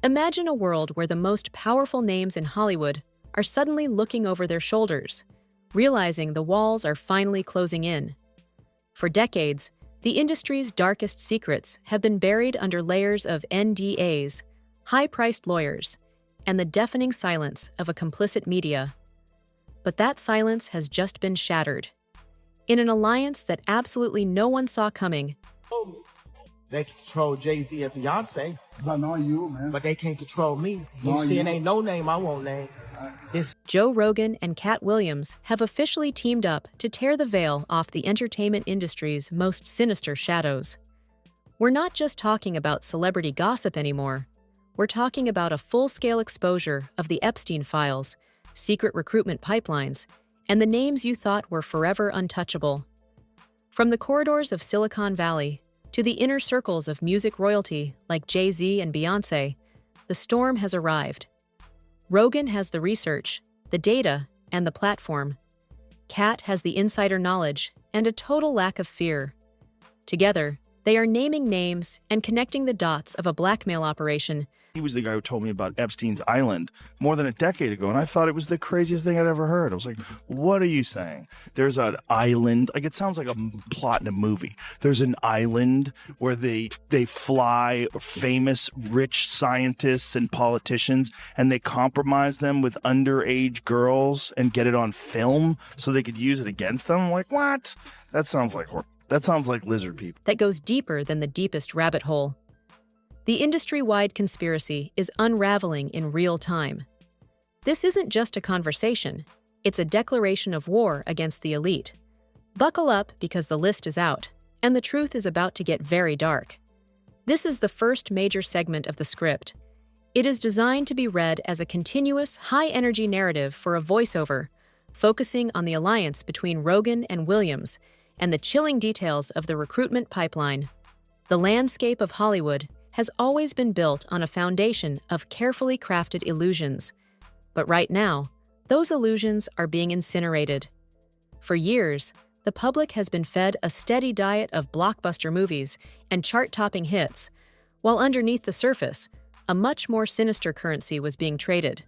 Imagine a world where the most powerful names in Hollywood are suddenly looking over their shoulders, realizing the walls are finally closing in. For decades, the industry's darkest secrets have been buried under layers of NDAs, high-priced lawyers, and the deafening silence of a complicit media. But that silence has just been shattered. In an alliance that absolutely no one saw coming, they can control Jay-Z and Beyonce, But not you, man. but they can't control me. You No, see, it you. ain't no name I won't name. It's Joe Rogan and Katt Williams have officially teamed up to tear the veil off the entertainment industry's most sinister shadows. We're not just talking about celebrity gossip anymore. We're talking about a full-scale exposure of the Epstein files, secret recruitment pipelines, and the names you thought were forever untouchable. From the corridors of Silicon Valley to the inner circles of music royalty like Jay-Z and Beyonce, the storm has arrived. Rogan has the research, the data, and the platform. Katt has the insider knowledge and a total lack of fear. Together, they are naming names and connecting the dots of a blackmail operation. He was the guy who told me about Epstein's Island more than a decade ago, and I thought it was the craziest thing I'd ever heard. I was like, what are you saying? There's an island, like it sounds like a plot in a movie. There's an island where they fly famous, rich scientists and politicians, and they compromise them with underage girls and get it on film so they could use it against them. I'm like, what? That sounds like lizard people. That goes deeper than the deepest rabbit hole. The industry-wide conspiracy is unraveling in real time. This isn't just a conversation, it's a declaration of war against the elite. Buckle up because the list is out, and the truth is about to get very dark. This is the first major segment of the script. It is designed to be read as a continuous, high-energy narrative for a voiceover, focusing on the alliance between Rogan and Williams and the chilling details of the recruitment pipeline. The landscape of Hollywood has always been built on a foundation of carefully crafted illusions. But right now, those illusions are being incinerated. For years, the public has been fed a steady diet of blockbuster movies and chart-topping hits, while underneath the surface, a much more sinister currency was being traded.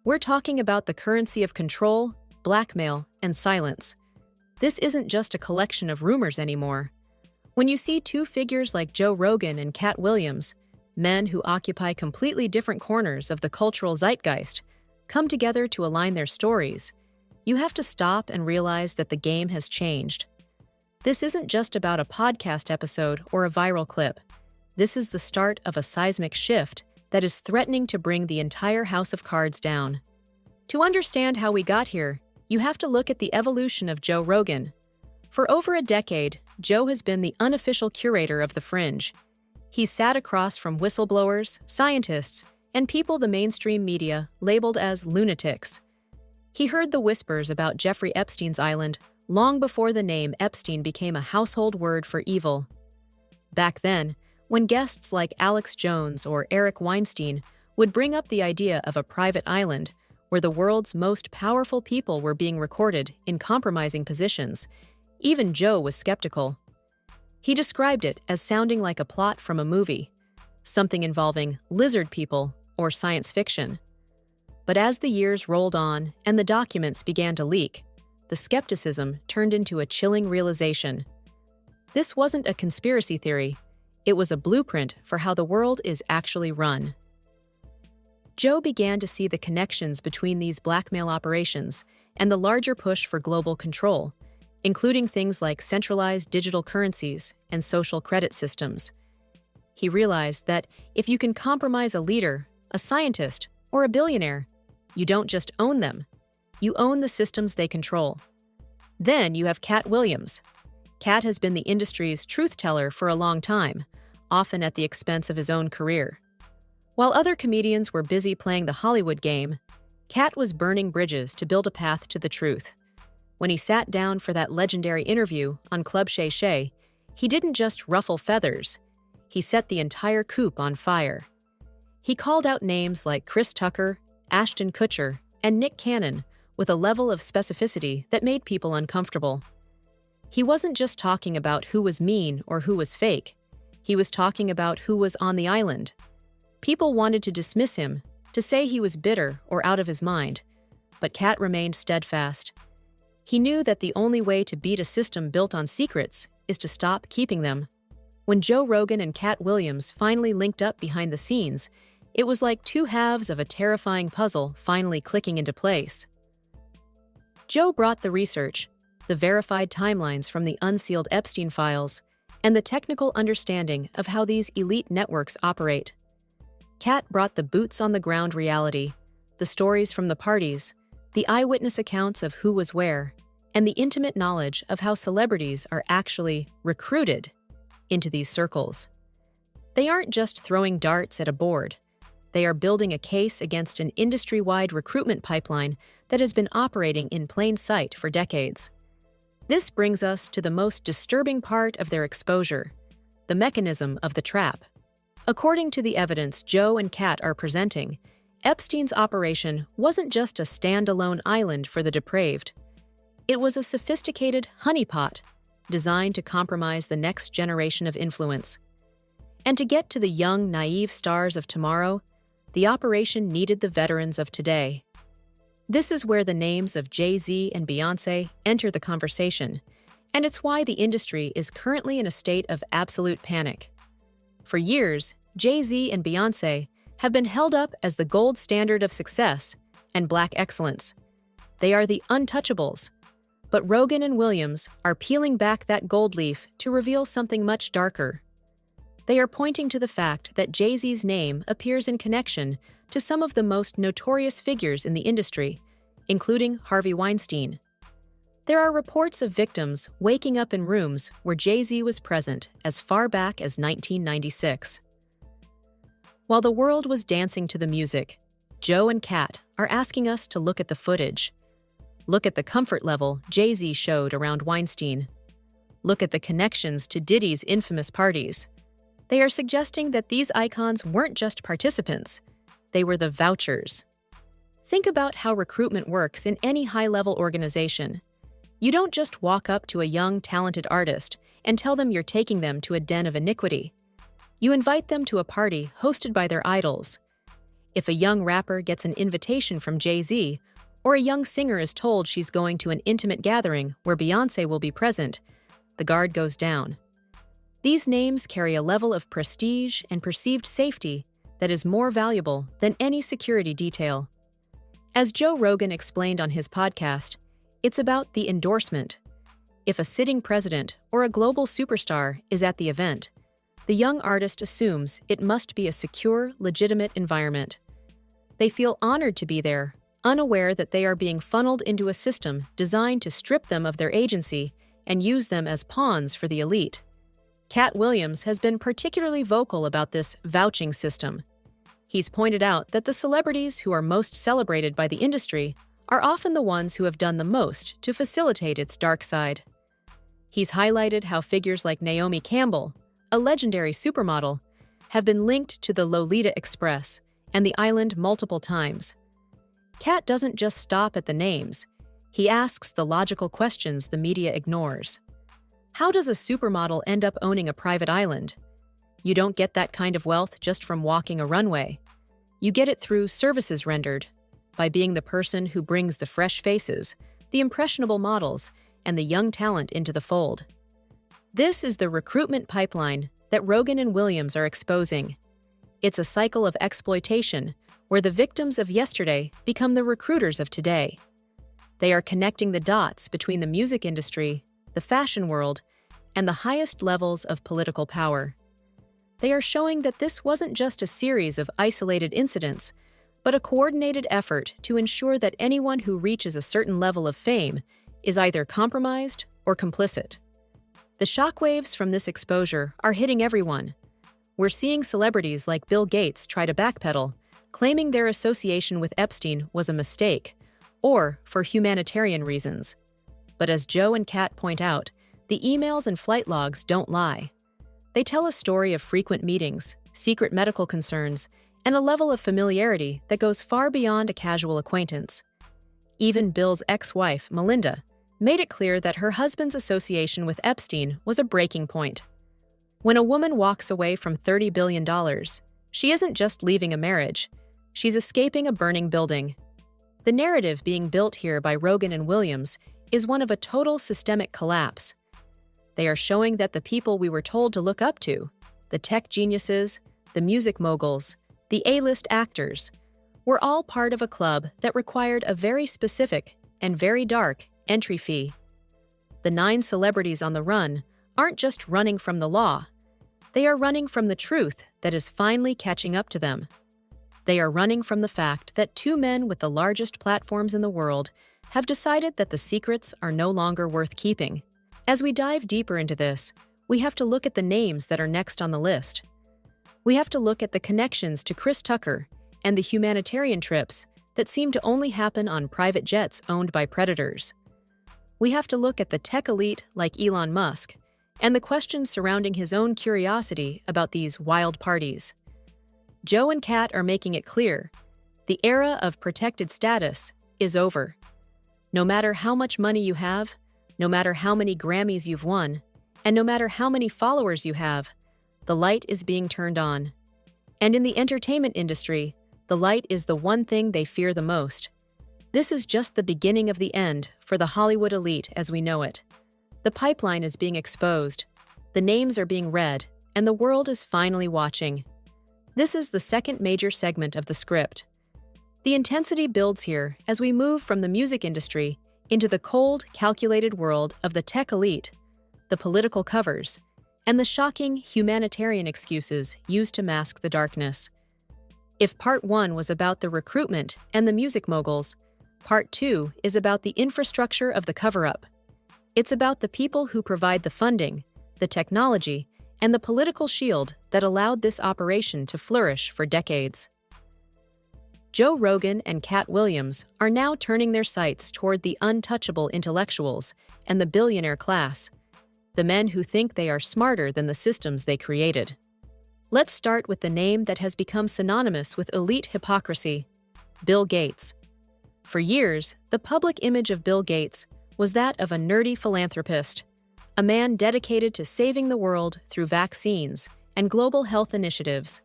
We're talking about the currency of control, blackmail, and silence. This isn't just a collection of rumors anymore. When you see two figures like Joe Rogan and Katt Williams, men who occupy completely different corners of the cultural zeitgeist, come together to align their stories, you have to stop and realize that the game has changed. This isn't just about a podcast episode or a viral clip. This is the start of a seismic shift that is threatening to bring the entire house of cards down. To understand how we got here, you have to look at the evolution of Joe Rogan. For over a decade, Joe has been the unofficial curator of the fringe. He's sat across from whistleblowers, scientists, and people the mainstream media labeled as lunatics. He heard the whispers about Jeffrey Epstein's island long before the name Epstein became a household word for evil. Back then, when guests like Alex Jones or Eric Weinstein would bring up the idea of a private island where the world's most powerful people were being recorded in compromising positions, even Joe was skeptical. He described it as sounding like a plot from a movie, something involving lizard people or science fiction. But as the years rolled on and the documents began to leak, the skepticism turned into a chilling realization. This wasn't a conspiracy theory, it was a blueprint for how the world is actually run. Joe began to see the connections between these blackmail operations and the larger push for global control, including things like centralized digital currencies and social credit systems. He realized that if you can compromise a leader, a scientist, or a billionaire, you don't just own them, you own the systems they control. Then you have Katt Williams. Katt has been the industry's truth teller for a long time, often at the expense of his own career. While other comedians were busy playing the Hollywood game, Katt was burning bridges to build a path to the truth. When he sat down for that legendary interview on Club Shay Shay, he didn't just ruffle feathers, he set the entire coop on fire. He called out names like Chris Tucker, Ashton Kutcher, and Nick Cannon with a level of specificity that made people uncomfortable. He wasn't just talking about who was mean or who was fake. He was talking about who was on the island. People wanted to dismiss him, to say he was bitter or out of his mind, but Katt remained steadfast. He knew that the only way to beat a system built on secrets is to stop keeping them. When Joe Rogan and Katt Williams finally linked up behind the scenes, it was like two halves of a terrifying puzzle finally clicking into place. Joe brought the research, the verified timelines from the unsealed Epstein files, and the technical understanding of how these elite networks operate. Katt brought the boots-on-the-ground reality, the stories from the parties, the eyewitness accounts of who was where, and the intimate knowledge of how celebrities are actually recruited into these circles. They aren't just throwing darts at a board. They are building a case against an industry-wide recruitment pipeline that has been operating in plain sight for decades. This brings us to the most disturbing part of their exposure, the mechanism of the trap. According to the evidence Joe and Katt are presenting, Epstein's operation wasn't just a standalone island for the depraved. It was a sophisticated honeypot designed to compromise the next generation of influence. And to get to the young, naive stars of tomorrow, the operation needed the veterans of today. This is where the names of Jay-Z and Beyoncé enter the conversation, and it's why the industry is currently in a state of absolute panic. For years, Jay-Z and Beyoncé have been held up as the gold standard of success and black excellence. They are the untouchables. But Rogan and Williams are peeling back that gold leaf to reveal something much darker. They are pointing to the fact that Jay-Z's name appears in connection to some of the most notorious figures in the industry, including Harvey Weinstein. There are reports of victims waking up in rooms where Jay-Z was present as far back as 1996. While the world was dancing to the music, Joe and Katt are asking us to look at the footage. Look at the comfort level Jay-Z showed around Weinstein. Look at the connections to Diddy's infamous parties. They are suggesting that these icons weren't just participants, they were the vouchers. Think about how recruitment works in any high-level organization. You don't just walk up to a young, talented artist and tell them you're taking them to a den of iniquity. You invite them to a party hosted by their idols. If a young rapper gets an invitation from Jay-Z, or a young singer is told she's going to an intimate gathering where Beyoncé will be present, the guard goes down. These names carry a level of prestige and perceived safety that is more valuable than any security detail. As Joe Rogan explained on his podcast, it's about the endorsement. If a sitting president or a global superstar is at the event, the young artist assumes it must be a secure, legitimate environment. They feel honored to be there, unaware that they are being funneled into a system designed to strip them of their agency and use them as pawns for the elite. Katt Williams has been particularly vocal about this vouching system. He's pointed out that the celebrities who are most celebrated by the industry are often the ones who have done the most to facilitate its dark side. He's highlighted how figures like Naomi Campbell, a legendary supermodel, have been linked to the Lolita Express and the island multiple times. Katt doesn't just stop at the names. He asks the logical questions the media ignores. How does a supermodel end up owning a private island? You don't get that kind of wealth just from walking a runway. You get it through services rendered, by being the person who brings the fresh faces, the impressionable models, and the young talent into the fold. This is the recruitment pipeline that Rogan and Williams are exposing. It's a cycle of exploitation where the victims of yesterday become the recruiters of today. They are connecting the dots between the music industry, the fashion world, and the highest levels of political power. They are showing that this wasn't just a series of isolated incidents, but a coordinated effort to ensure that anyone who reaches a certain level of fame is either compromised or complicit. The shockwaves from this exposure are hitting everyone. We're seeing celebrities like Bill Gates try to backpedal, claiming their association with Epstein was a mistake, or for humanitarian reasons. But as Joe and Katt point out, the emails and flight logs don't lie. They tell a story of frequent meetings, secret medical concerns, and a level of familiarity that goes far beyond a casual acquaintance. Even Bill's ex-wife, Melinda, made it clear that her husband's association with Epstein was a breaking point. When a woman walks away from $30 billion, She isn't just leaving a marriage, she's escaping a burning building. The narrative being built here by Rogan and Williams is one of a total systemic collapse. They are showing that the people we were told to look up to, the tech geniuses, the music moguls, the A-list actors, were all part of a club that required a very specific and very dark entry fee. The 9 celebrities on the run aren't just running from the law. They are running from the truth that is finally catching up to them. They are running from the fact that 2 men with the largest platforms in the world have decided that the secrets are no longer worth keeping. As we dive deeper into this, we have to look at the names that are next on the list. We have to look at the connections to Chris Tucker and the humanitarian trips that seem to only happen on private jets owned by predators. We have to look at the tech elite like Elon Musk and the questions surrounding his own curiosity about these wild parties. Joe and Katt are making it clear, the era of protected status is over. No matter how much money you have, no matter how many Grammys you've won, and no matter how many followers you have, the light is being turned on. And in the entertainment industry, the light is the one thing they fear the most. This is just the beginning of the end for the Hollywood elite as we know it. The pipeline is being exposed, the names are being read, and the world is finally watching. This is the second major segment of the script. The intensity builds here as we move from the music industry into the cold, calculated world of the tech elite, the political covers, and the shocking humanitarian excuses used to mask the darkness. If Part 1 was about the recruitment and the music moguls, Part 2 is about the infrastructure of the cover-up. It's about the people who provide the funding, the technology, and the political shield that allowed this operation to flourish for decades. Joe Rogan and Katt Williams are now turning their sights toward the untouchable intellectuals and the billionaire class, the men who think they are smarter than the systems they created. Let's start with the name that has become synonymous with elite hypocrisy, Bill Gates. For years, the public image of Bill Gates was that of a nerdy philanthropist, a man dedicated to saving the world through vaccines and global health initiatives.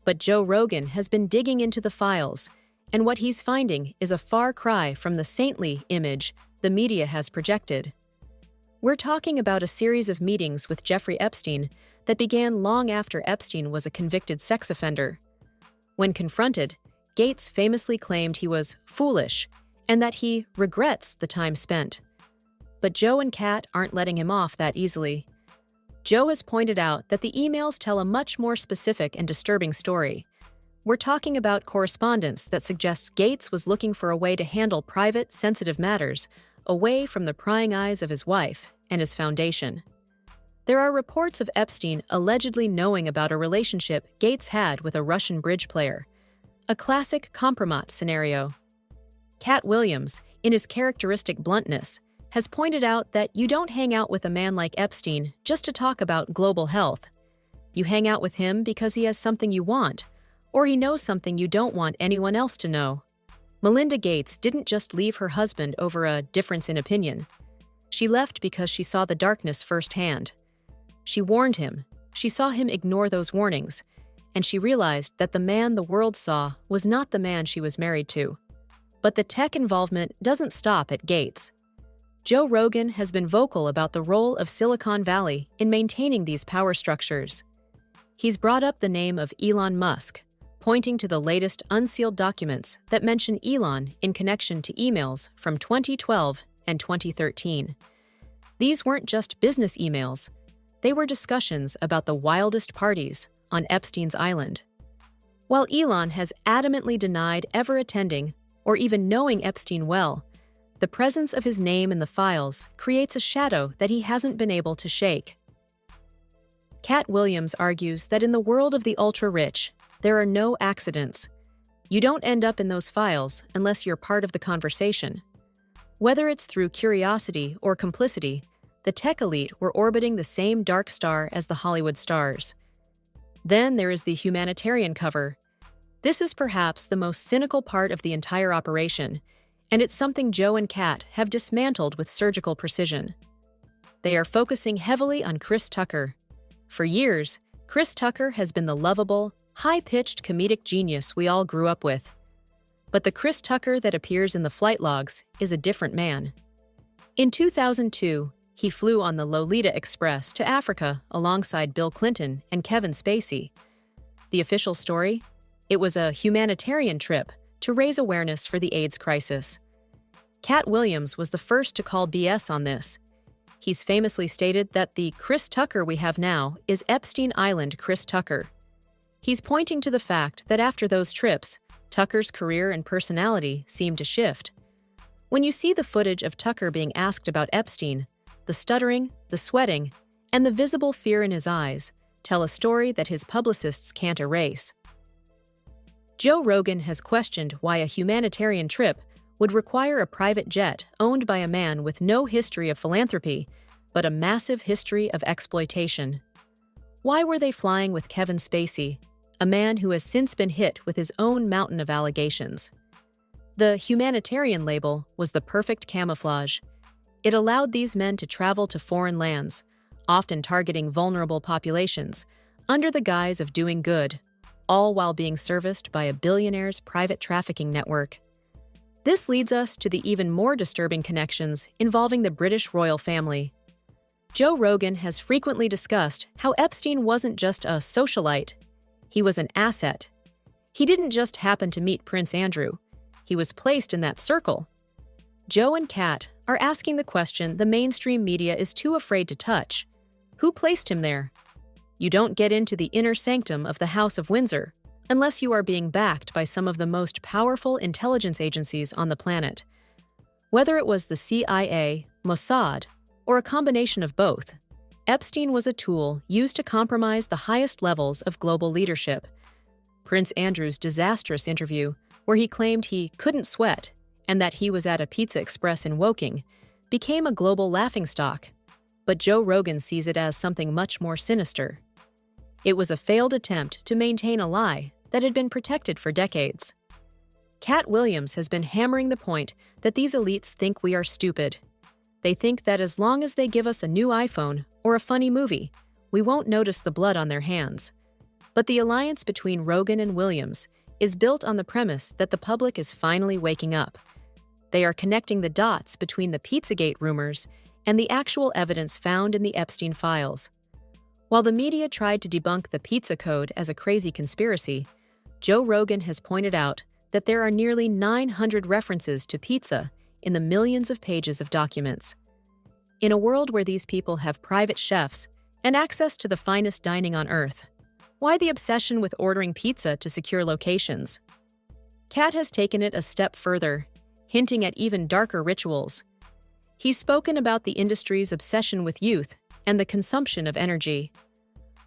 But Joe Rogan has been digging into the files, and what he's finding is a far cry from the saintly image the media has projected. We're talking about a series of meetings with Jeffrey Epstein that began long after Epstein was a convicted sex offender. When confronted, Gates famously claimed he was foolish and that he regrets the time spent. But Joe and Katt aren't letting him off that easily. Joe has pointed out that the emails tell a much more specific and disturbing story. We're talking about correspondence that suggests Gates was looking for a way to handle private, sensitive matters away from the prying eyes of his wife and his foundation. There are reports of Epstein allegedly knowing about a relationship Gates had with a Russian bridge player, a classic compromat scenario. Katt Williams, in his characteristic bluntness, has pointed out that you don't hang out with a man like Epstein just to talk about global health. You hang out with him because he has something you want, or he knows something you don't want anyone else to know. Melinda Gates didn't just leave her husband over a difference in opinion. She left because she saw the darkness firsthand. She warned him, she saw him ignore those warnings, and she realized that the man the world saw was not the man she was married to. But the tech involvement doesn't stop at Gates. Joe Rogan has been vocal about the role of Silicon Valley in maintaining these power structures. He's brought up the name of Elon Musk, pointing to the latest unsealed documents that mention Elon in connection to emails from 2012 and 2013. These weren't just business emails. They were discussions about the wildest parties on Epstein's island. While Elon has adamantly denied ever attending or even knowing Epstein well, the presence of his name in the files creates a shadow that he hasn't been able to shake. Katt Williams argues that in the world of the ultra-rich, there are no accidents. You don't end up in those files unless you're part of the conversation. Whether it's through curiosity or complicity, the tech elite were orbiting the same dark star as the Hollywood stars. Then there is the humanitarian cover. This is perhaps the most cynical part of the entire operation, and it's something Joe and Katt have dismantled with surgical precision. They are focusing heavily on Chris Tucker. For years, Chris Tucker has been the lovable, high-pitched comedic genius we all grew up with. But the Chris Tucker that appears in the flight logs is a different man. In 2002, he flew on the Lolita Express to Africa alongside Bill Clinton and Kevin Spacey. The official story? It was a humanitarian trip to raise awareness for the AIDS crisis. Katt Williams was the first to call BS on this. He's famously stated that the Chris Tucker we have now is Epstein Island Chris Tucker. He's pointing to the fact that after those trips, Tucker's career and personality seemed to shift. When you see the footage of Tucker being asked about Epstein, the stuttering, the sweating, and the visible fear in his eyes tell a story that his publicists can't erase. Joe Rogan has questioned why a humanitarian trip would require a private jet owned by a man with no history of philanthropy, but a massive history of exploitation. Why were they flying with Kevin Spacey, a man who has since been hit with his own mountain of allegations? The humanitarian label was the perfect camouflage. It allowed these men to travel to foreign lands, often targeting vulnerable populations, under the guise of doing good, all while being serviced by a billionaire's private trafficking network. This leads us to the even more disturbing connections involving the British royal family. Joe Rogan has frequently discussed how Epstein wasn't just a socialite, he was an asset. He didn't just happen to meet Prince Andrew, he was placed in that circle. Joe and Katt are asking the question the mainstream media is too afraid to touch. Who placed him there? You don't get into the inner sanctum of the House of Windsor unless you are being backed by some of the most powerful intelligence agencies on the planet. Whether it was the CIA, Mossad, or a combination of both, Epstein was a tool used to compromise the highest levels of global leadership. Prince Andrew's disastrous interview, where he claimed he couldn't sweat and that he was at a Pizza Express in Woking, became a global laughingstock. But Joe Rogan sees it as something much more sinister. It was a failed attempt to maintain a lie that had been protected for decades. Katt Williams has been hammering the point that these elites think we are stupid. They think that as long as they give us a new iPhone or a funny movie, we won't notice the blood on their hands. But the alliance between Rogan and Williams is built on the premise that the public is finally waking up. They are connecting the dots between the Pizzagate rumors and the actual evidence found in the Epstein files. While the media tried to debunk the pizza code as a crazy conspiracy, Joe Rogan has pointed out that there are nearly 900 references to pizza in the millions of pages of documents. In a world where these people have private chefs and access to the finest dining on earth, why the obsession with ordering pizza to secure locations? Katt has taken it a step further, hinting at even darker rituals. He's spoken about the industry's obsession with youth and the consumption of energy.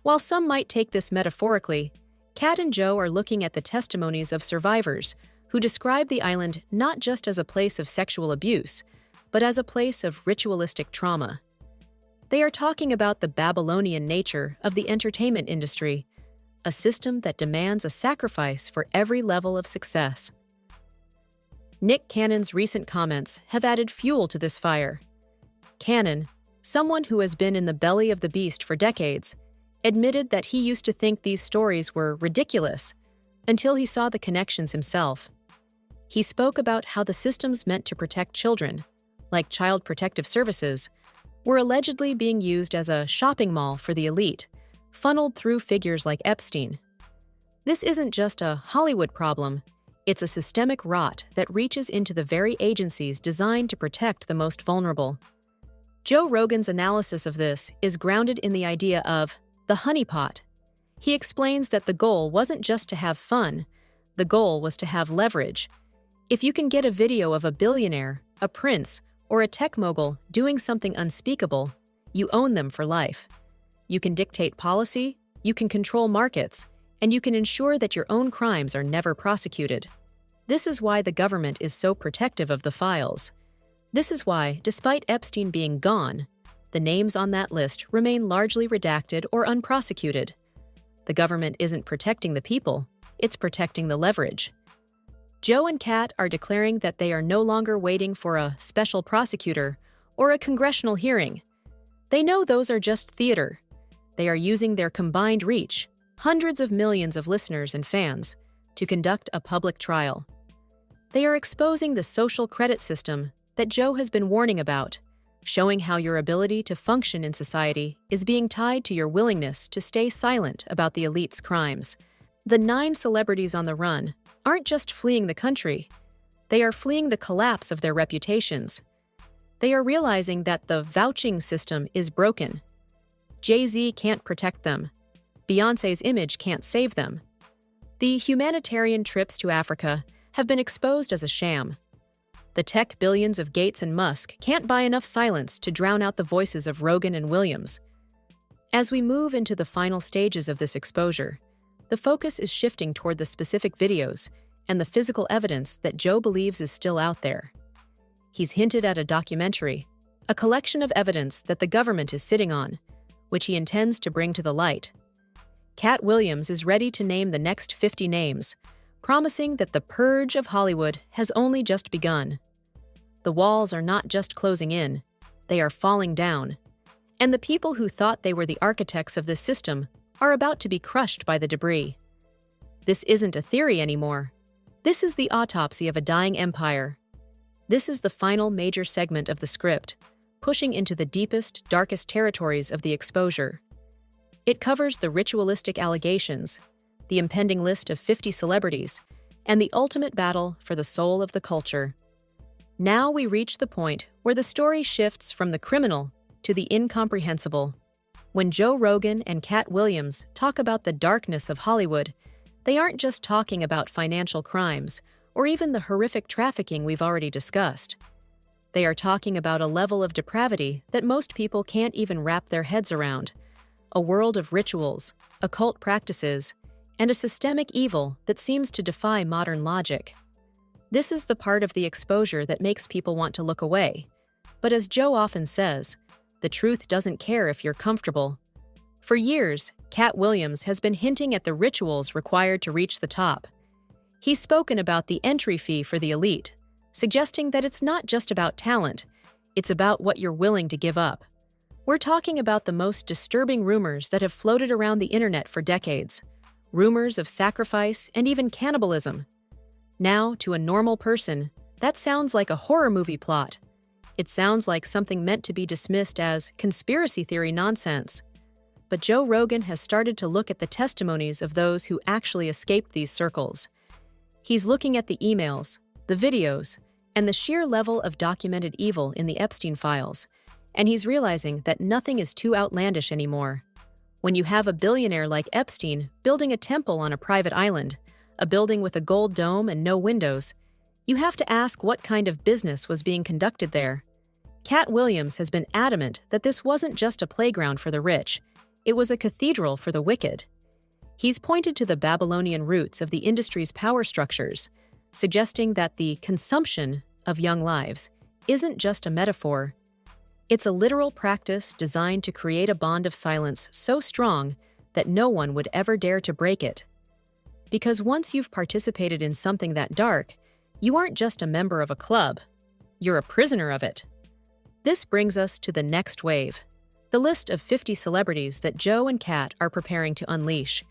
While some might take this metaphorically, Katt and Joe are looking at the testimonies of survivors who describe the island not just as a place of sexual abuse, but as a place of ritualistic trauma. They are talking about the Babylonian nature of the entertainment industry, a system that demands a sacrifice for every level of success. Nick Cannon's recent comments have added fuel to this fire. Cannon, someone who has been in the belly of the beast for decades, admitted that he used to think these stories were ridiculous until he saw the connections himself. He spoke about how the systems meant to protect children, like Child Protective Services, were allegedly being used as a shopping mall for the elite, funneled through figures like Epstein. This isn't just a Hollywood problem, it's a systemic rot that reaches into the very agencies designed to protect the most vulnerable. Joe Rogan's analysis of this is grounded in the idea of the honeypot. He explains that the goal wasn't just to have fun, the goal was to have leverage. If you can get a video of a billionaire, a prince, or a tech mogul doing something unspeakable, you own them for life. You can dictate policy, you can control markets, and you can ensure that your own crimes are never prosecuted. This is why the government is so protective of the files. This is why, despite Epstein being gone, the names on that list remain largely redacted or unprosecuted. The government isn't protecting the people, it's protecting the leverage. Joe and Katt are declaring that they are no longer waiting for a special prosecutor or a congressional hearing. They know those are just theater. they are using their combined reach, hundreds of millions of listeners and fans, to conduct a public trial. They are exposing the social credit system that Joe has been warning about, showing how your ability to function in society is being tied to your willingness to stay silent about the elite's crimes. The 9 celebrities on the run aren't just fleeing the country, they are fleeing the collapse of their reputations. They are realizing that the vouching system is broken. Jay-Z can't protect them. Beyoncé's image can't save them. The humanitarian trips to Africa have been exposed as a sham. The tech billions of Gates and Musk can't buy enough silence to drown out the voices of Rogan and Williams. As we move into the final stages of this exposure, the focus is shifting toward the specific videos and the physical evidence that Joe believes is still out there. He's hinted at a documentary, a collection of evidence that the government is sitting on, which he intends to bring to the light. Katt Williams is ready to name the next 50 names, promising that the purge of Hollywood has only just begun. The walls are not just closing in, they are falling down. And the people who thought they were the architects of this system are about to be crushed by the debris. This isn't a theory anymore. This is the autopsy of a dying empire. This is the final major segment of the script, pushing into the deepest, darkest territories of the exposure. It covers the ritualistic allegations, the impending list of 50 celebrities, and the ultimate battle for the soul of the culture. Now we reach the point where the story shifts from the criminal to the incomprehensible. When Joe Rogan and Katt Williams talk about the darkness of Hollywood, they aren't just talking about financial crimes or even the horrific trafficking we've already discussed. They are talking about a level of depravity that most people can't even wrap their heads around, a world of rituals, occult practices, and a systemic evil that seems to defy modern logic. This is the part of the exposure that makes people want to look away. But as Joe often says, the truth doesn't care if you're comfortable. For years, Katt Williams has been hinting at the rituals required to reach the top. He's spoken about the entry fee for the elite, suggesting that it's not just about talent, it's about what you're willing to give up. We're talking about the most disturbing rumors that have floated around the internet for decades. Rumors of sacrifice and even cannibalism. Now, to a normal person, that sounds like a horror movie plot. It sounds like something meant to be dismissed as conspiracy theory nonsense. But Joe Rogan has started to look at the testimonies of those who actually escaped these circles. He's looking at the emails, the videos, and the sheer level of documented evil in the Epstein files, and he's realizing that nothing is too outlandish anymore. When you have a billionaire like Epstein building a temple on a private island, a building with a gold dome and no windows, you have to ask what kind of business was being conducted there. Katt Williams has been adamant that this wasn't just a playground for the rich, it was a cathedral for the wicked. He's pointed to the Babylonian roots of the industry's power structures, suggesting that the consumption of young lives isn't just a metaphor. It's a literal practice designed to create a bond of silence so strong that no one would ever dare to break it. Because once you've participated in something that dark, you aren't just a member of a club, you're a prisoner of it. This brings us to the next wave, the list of 50 celebrities that Joe and Katt are preparing to unleash.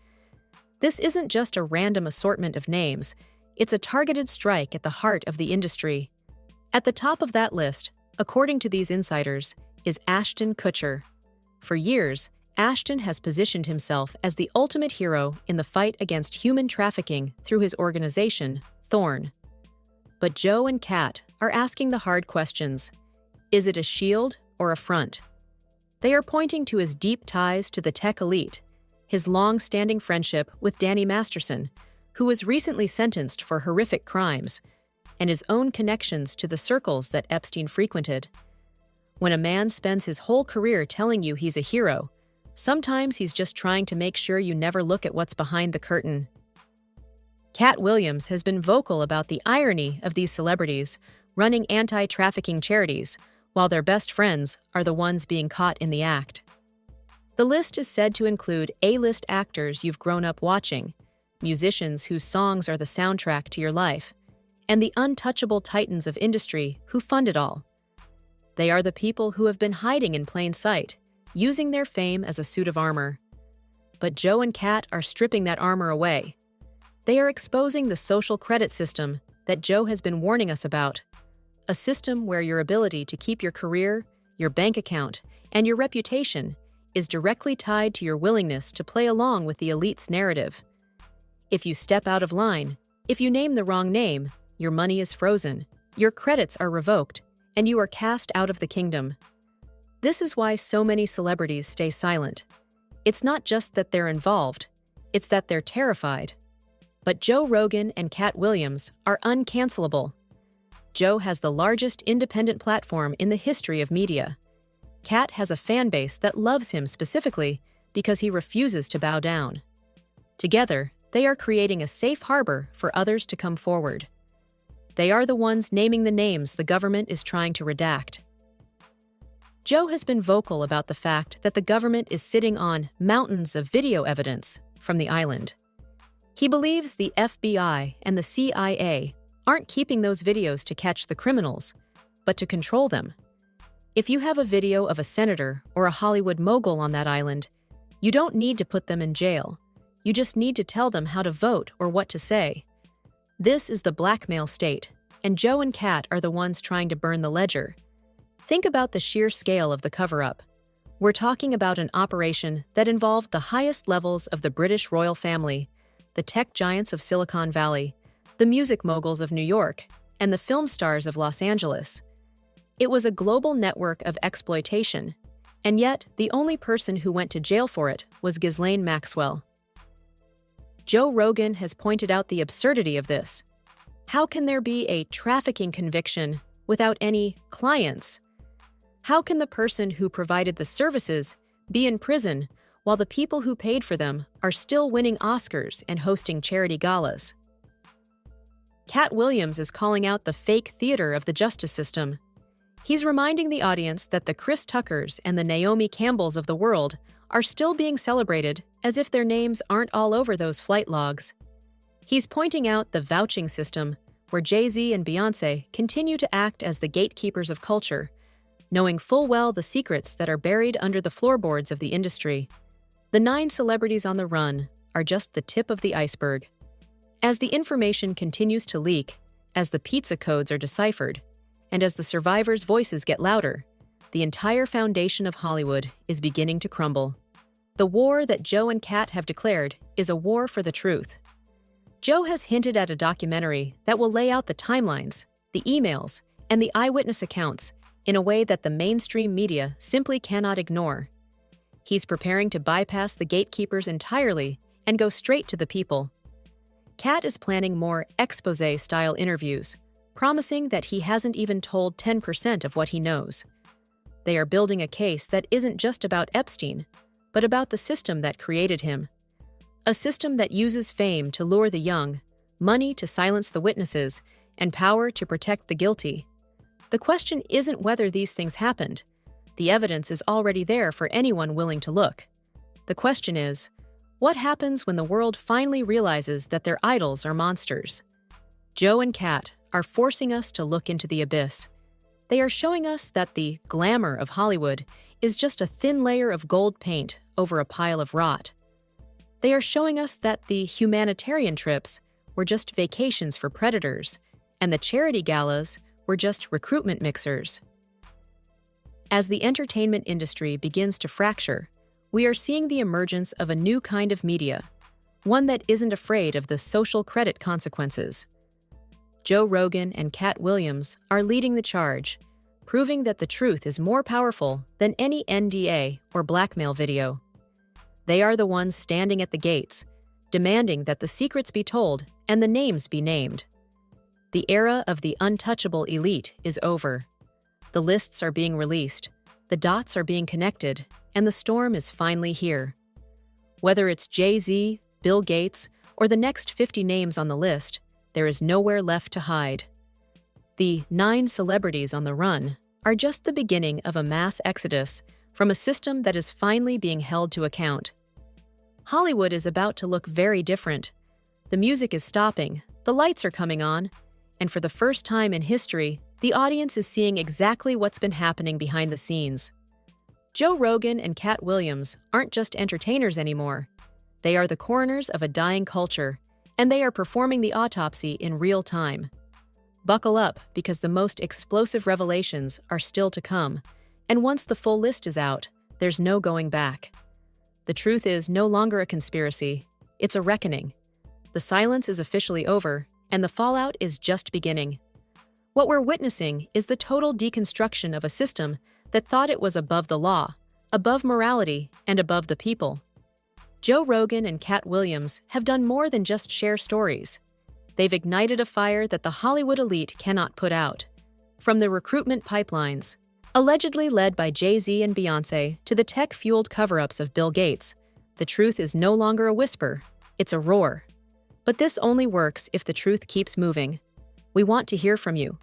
This isn't just a random assortment of names, it's a targeted strike at the heart of the industry. At the top of that list, according to these insiders, is Ashton Kutcher. For years, Ashton has positioned himself as the ultimate hero in the fight against human trafficking through his organization, Thorn. But Joe and Katt are asking the hard questions. Is it a shield or a front? They are pointing to his deep ties to the tech elite, his long-standing friendship with Danny Masterson, who was recently sentenced for horrific crimes, and his own connections to the circles that Epstein frequented. When a man spends his whole career telling you he's a hero, sometimes he's just trying to make sure you never look at what's behind the curtain. Katt Williams has been vocal about the irony of these celebrities running anti-trafficking charities, while their best friends are the ones being caught in the act. The list is said to include A-list actors you've grown up watching, musicians whose songs are the soundtrack to your life, and the untouchable titans of industry who fund it all. They are the people who have been hiding in plain sight, using their fame as a suit of armor. But Joe and Katt are stripping that armor away. They are exposing the social credit system that Joe has been warning us about, a system where your ability to keep your career, your bank account, and your reputation is directly tied to your willingness to play along with the elite's narrative. If you step out of line, if you name the wrong name, your money is frozen, your credits are revoked, and you are cast out of the kingdom. This is why so many celebrities stay silent. It's not just that they're involved, it's that they're terrified. But Joe Rogan and Katt Williams are uncancelable. Joe has the largest independent platform in the history of media. Katt has a fan base that loves him specifically because he refuses to bow down. Together, they are creating a safe harbor for others to come forward. They are the ones naming the names the government is trying to redact. Joe has been vocal about the fact that the government is sitting on mountains of video evidence from the island. He believes the FBI and the CIA aren't keeping those videos to catch the criminals, but to control them. If you have a video of a senator or a Hollywood mogul on that island, you don't need to put them in jail. You just need to tell them how to vote or what to say. This is the blackmail state, and Joe and Katt are the ones trying to burn the ledger. Think about the sheer scale of the cover-up. We're talking about an operation that involved the highest levels of the British royal family, the tech giants of Silicon Valley, the music moguls of New York, and the film stars of Los Angeles. It was a global network of exploitation, and yet the only person who went to jail for it was Ghislaine Maxwell. Joe Rogan has pointed out the absurdity of this. How can there be a trafficking conviction without any clients? How can the person who provided the services be in prison while the people who paid for them are still winning Oscars and hosting charity galas? Katt Williams is calling out the fake theater of the justice system. He's reminding the audience that the Chris Tuckers and the Naomi Campbells of the world are still being celebrated as if their names aren't all over those flight logs. He's pointing out the vouching system where Jay-Z and Beyoncé continue to act as the gatekeepers of culture, knowing full well the secrets that are buried under the floorboards of the industry. The 9 celebrities on the run are just the tip of the iceberg. As the information continues to leak, as the pizza codes are deciphered, and as the survivors' voices get louder, the entire foundation of Hollywood is beginning to crumble. The war that Joe and Katt have declared is a war for the truth. Joe has hinted at a documentary that will lay out the timelines, the emails, and the eyewitness accounts in a way that the mainstream media simply cannot ignore. He's preparing to bypass the gatekeepers entirely and go straight to the people. Katt is planning more expose-style interviews, promising that he hasn't even told 10% of what he knows. They are building a case that isn't just about Epstein, but about the system that created him. A system that uses fame to lure the young, money to silence the witnesses, and power to protect the guilty. The question isn't whether these things happened. The evidence is already there for anyone willing to look. The question is, what happens when the world finally realizes that their idols are monsters? Joe and Katt are forcing us to look into the abyss. They are showing us that the glamour of Hollywood is just a thin layer of gold paint over a pile of rot. They are showing us that the humanitarian trips were just vacations for predators, and the charity galas were just recruitment mixers. As the entertainment industry begins to fracture, we are seeing the emergence of a new kind of media, one that isn't afraid of the social credit consequences. Joe Rogan and Katt Williams are leading the charge, proving that the truth is more powerful than any NDA or blackmail video. They are the ones standing at the gates, demanding that the secrets be told and the names be named. The era of the untouchable elite is over. The lists are being released, the dots are being connected, and the storm is finally here. Whether it's Jay-Z, Bill Gates, or the next 50 names on the list, there is nowhere left to hide. The 9 celebrities on the run are just the beginning of a mass exodus from a system that is finally being held to account. Hollywood is about to look very different. The music is stopping, the lights are coming on, and for the first time in history, the audience is seeing exactly what's been happening behind the scenes. Joe Rogan and Katt aren't just entertainers anymore. They are the coroners of a dying culture, and they are performing the autopsy in real time. Buckle up, because the most explosive revelations are still to come, and once the full list is out, there's no going back. The truth is no longer a conspiracy, it's a reckoning. The silence is officially over, and the fallout is just beginning. What we're witnessing is the total deconstruction of a system that thought it was above the law, above morality, and above the people. Joe Rogan and Katt have done more than just share stories. They've ignited a fire that the Hollywood elite cannot put out. From the recruitment pipelines, allegedly led by Jay-Z and Beyoncé, to the tech-fueled cover-ups of Bill Gates, the truth is no longer a whisper, it's a roar. But this only works if the truth keeps moving. We want to hear from you.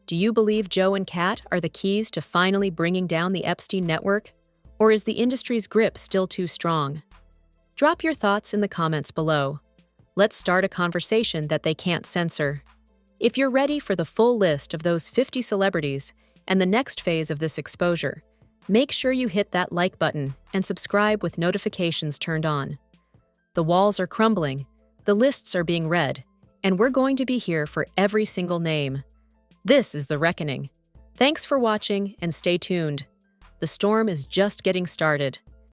Do you believe Joe and Katt are the keys to finally bringing down the Epstein network? Or is the industry's grip still too strong? Drop your thoughts in the comments below. Let's start a conversation that they can't censor. If you're ready for the full list of those 50 celebrities and the next phase of this exposure, make sure you hit that like button and subscribe with notifications turned on. The walls are crumbling, the lists are being read, and we're going to be here for every single name. This is The Reckoning. Thanks for watching and stay tuned. The storm is just getting started.